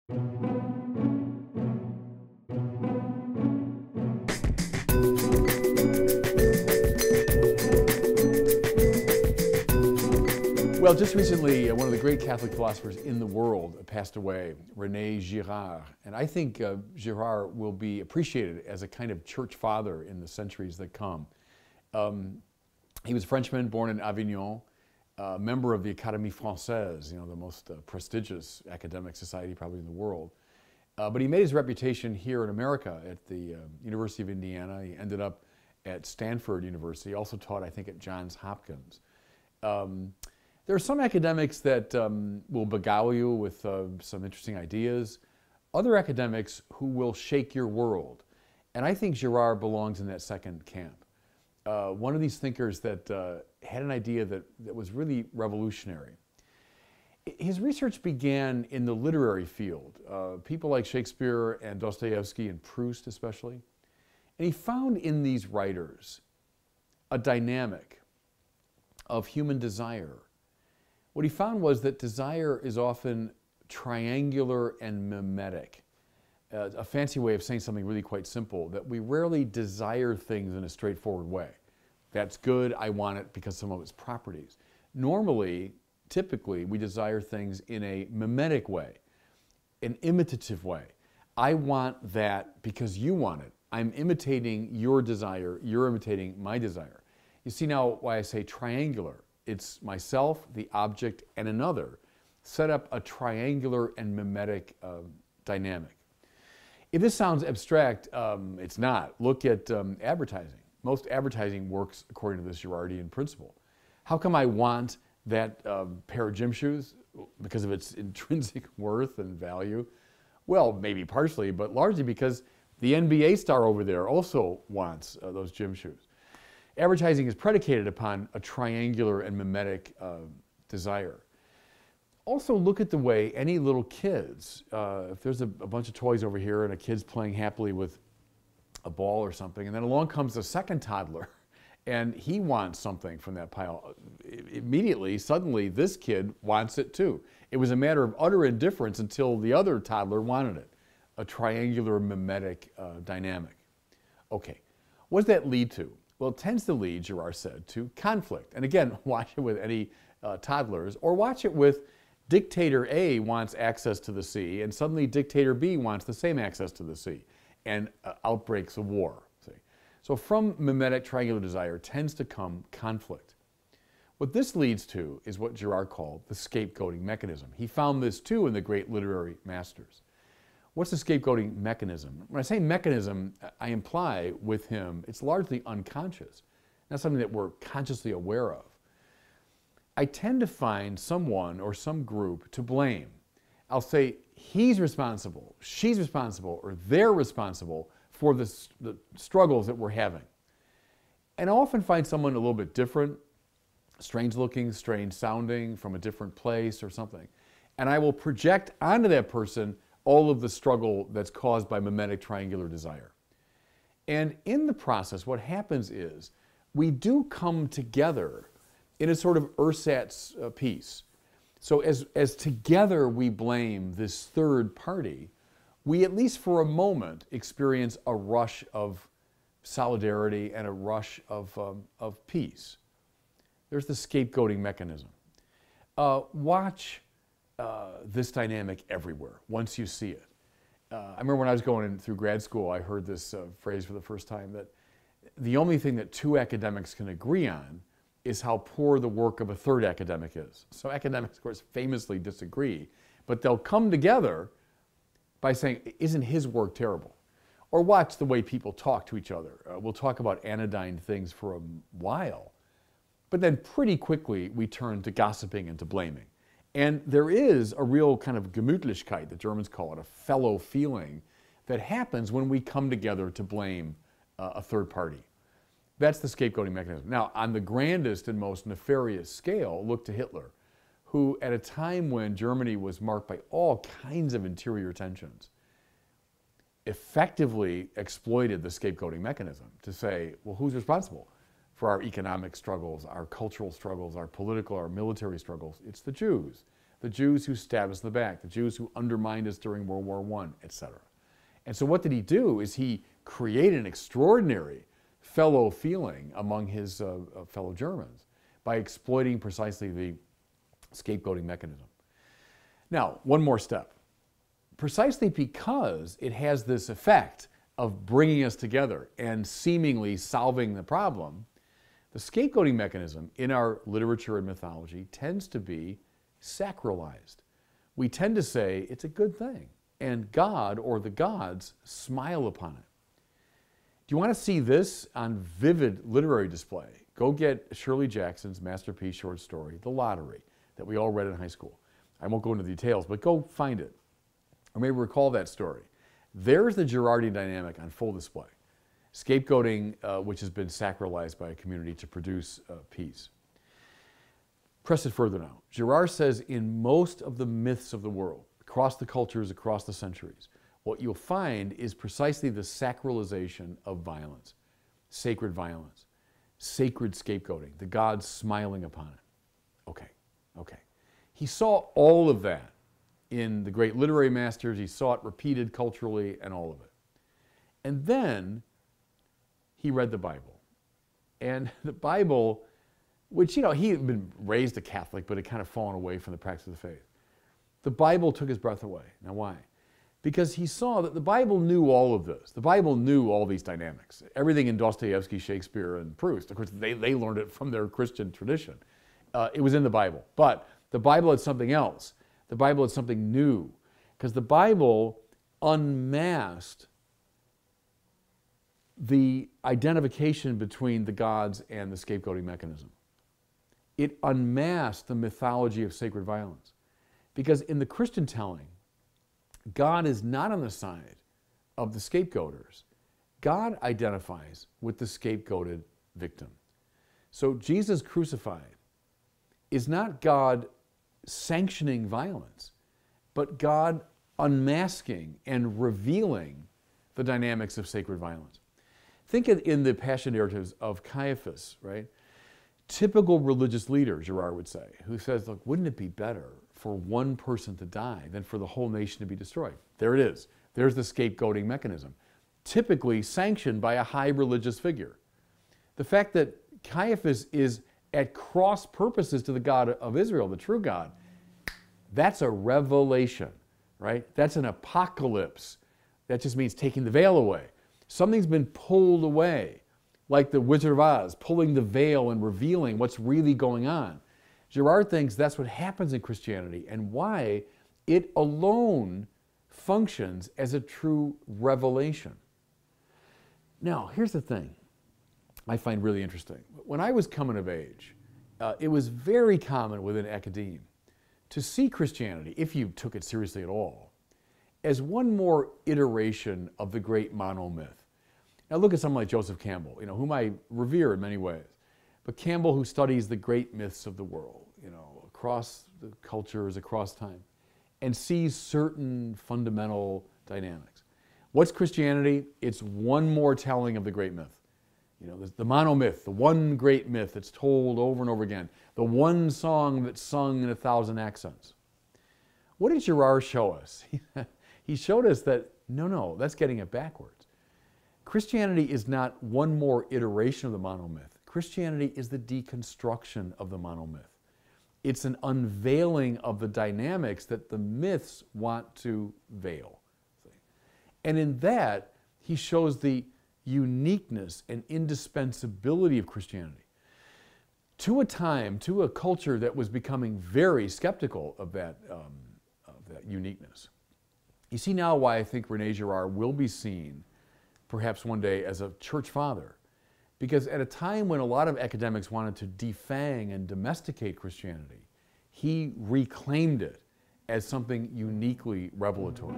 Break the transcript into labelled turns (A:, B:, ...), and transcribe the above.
A: Well, just recently, one of the great Catholic philosophers in the world passed away, Rene Girard. And I think Girard will be appreciated as a kind of church father in the centuries that come. He was a Frenchman born in Avignon, member of the Académie Française, you know, the most prestigious academic society probably in the world. But he made his reputation here in America at the University of Indiana. He ended up at Stanford University, also taught, I think, at Johns Hopkins. There are some academics that will beguile you with some interesting ideas, other academics who will shake your world. And I think Girard belongs in that second camp. One of these thinkers that had an idea that was really revolutionary. His research began in the literary field, people like Shakespeare and Dostoevsky and Proust especially. And he found in these writers a dynamic of human desire. What he found was that desire is often triangular and mimetic. A fancy way of saying something really quite simple, that we rarely desire things in a straightforward way. That's good, I want it because some of its properties. Normally, typically, we desire things in a mimetic way, an imitative way. I want that because you want it. I'm imitating your desire, you're imitating my desire. You see now why I say triangular. It's myself, the object, and another. Set up a triangular and mimetic dynamic. If this sounds abstract, it's not. Look at advertising. Most advertising works according to this Girardian principle. How come I want that pair of gym shoes? Because of its intrinsic worth and value? Well, maybe partially, but largely because the NBA star over there also wants those gym shoes. Advertising is predicated upon a triangular and mimetic desire. Also look at the way any little kids, if there's a bunch of toys over here and a kid's playing happily with a ball or something, and then along comes a second toddler and he wants something from that pile. Immediately, suddenly, this kid wants it too. It was a matter of utter indifference until the other toddler wanted it. A triangular mimetic dynamic. Okay, what does that lead to? Well, it tends to lead, Girard said, to conflict. And again, watch it with any toddlers, or watch it with dictator A wants access to the sea, and suddenly dictator B wants the same access to the sea, and outbreaks a war. See? So from mimetic triangular desire tends to come conflict. What this leads to is what Girard called the scapegoating mechanism. He found this too in the great literary masters. What's the scapegoating mechanism? When I say mechanism, I imply with him it's largely unconscious, not something that we're consciously aware of. I tend to find someone or some group to blame. I'll say he's responsible, she's responsible, or they're responsible for the struggles that we're having. And I often find someone a little bit different, strange looking, strange sounding, from a different place or something. And I will project onto that person all of the struggle that's caused by mimetic triangular desire. And in the process, what happens is we do come together in a sort of ersatz piece. So as together we blame this third party, we at least for a moment experience a rush of solidarity and a rush of peace. There's the scapegoating mechanism. Watch this dynamic everywhere once you see it. I remember when I was going through grad school, I heard this phrase for the first time, that the only thing that two academics can agree on is how poor the work of a third academic is. So academics, of course, famously disagree, but they'll come together by saying, isn't his work terrible? Or watch the way people talk to each other. We'll talk about anodyne things for a while, but then pretty quickly we turn to gossiping and to blaming. And there is a real kind of Gemütlichkeit, the Germans call it, a fellow feeling that happens when we come together to blame a third party. That's the scapegoating mechanism. Now, on the grandest and most nefarious scale, look to Hitler, who at a time when Germany was marked by all kinds of interior tensions, effectively exploited the scapegoating mechanism to say, well, who's responsible for our economic struggles, our cultural struggles, our political, our military struggles? It's the Jews. the Jews who stabbed us in the back, the Jews who undermined us during World War I, etc. And so what did he do is he created an extraordinary fellow feeling among his fellow Germans by exploiting precisely the scapegoating mechanism. Now, one more step. Precisely because it has this effect of bringing us together and seemingly solving the problem, the scapegoating mechanism in our literature and mythology tends to be sacralized. We tend to say it's a good thing, and God or the gods smile upon it. Do you want to see this on vivid literary display? Go get Shirley Jackson's masterpiece short story, The Lottery, that we all read in high school. I won't go into details, but go find it. Or maybe recall that story. There's the Girardian dynamic on full display. Scapegoating, which has been sacralized by a community to produce peace. Press it further now. Girard says in most of the myths of the world, across the cultures, across the centuries, what you'll find is precisely the sacralization of violence, sacred scapegoating, the gods smiling upon it. Okay. He saw all of that in the great literary masters. He saw it repeated culturally and all of it. And then he read the Bible. And the Bible, which, he had been raised a Catholic, but had kind of fallen away from the practice of the faith. The Bible took his breath away. Now, why? Because he saw that the Bible knew all of this. The Bible knew all these dynamics. Everything in Dostoevsky, Shakespeare, and Proust. Of course, they learned it from their Christian tradition. It was in the Bible. But the Bible had something else. The Bible had something new. Because the Bible unmasked the identification between the gods and the scapegoating mechanism. It unmasked the mythology of sacred violence. Because in the Christian telling, God is not on the side of the scapegoaters. God identifies with the scapegoated victim. So Jesus crucified is not God sanctioning violence, but God unmasking and revealing the dynamics of sacred violence. Think in the passion narratives of Caiaphas, right? Typical religious leader, Girard would say, who says, look, wouldn't it be better for one person to die than for the whole nation to be destroyed? There it is. There's the scapegoating mechanism, typically sanctioned by a high religious figure. The fact that Caiaphas is at cross purposes to the God of Israel, the true God, that's a revelation, right? That's an apocalypse. That just means taking the veil away. Something's been pulled away, like the Wizard of Oz, pulling the veil and revealing what's really going on. Girard thinks that's what happens in Christianity and why it alone functions as a true revelation. Now, here's the thing I find really interesting. When I was coming of age, it was very common within academia to see Christianity, if you took it seriously at all, as one more iteration of the great monomyth. Now look at someone like Joseph Campbell, whom I revere in many ways, but Campbell who studies the great myths of the world, across the cultures, across time, and sees certain fundamental dynamics. What's Christianity? It's one more telling of the great myth. The monomyth, the one great myth that's told over and over again, the one song that's sung in 1,000 accents. What did Girard show us? He showed us that, no, that's getting it backwards. Christianity is not one more iteration of the monomyth. Christianity is the deconstruction of the monomyth. It's an unveiling of the dynamics that the myths want to veil. And in that, he shows the uniqueness and indispensability of Christianity to a time, to a culture that was becoming very skeptical of that uniqueness. You see now why I think Rene Girard will be seen, perhaps one day, as a church father. Because at a time when a lot of academics wanted to defang and domesticate Christianity, he reclaimed it as something uniquely revelatory.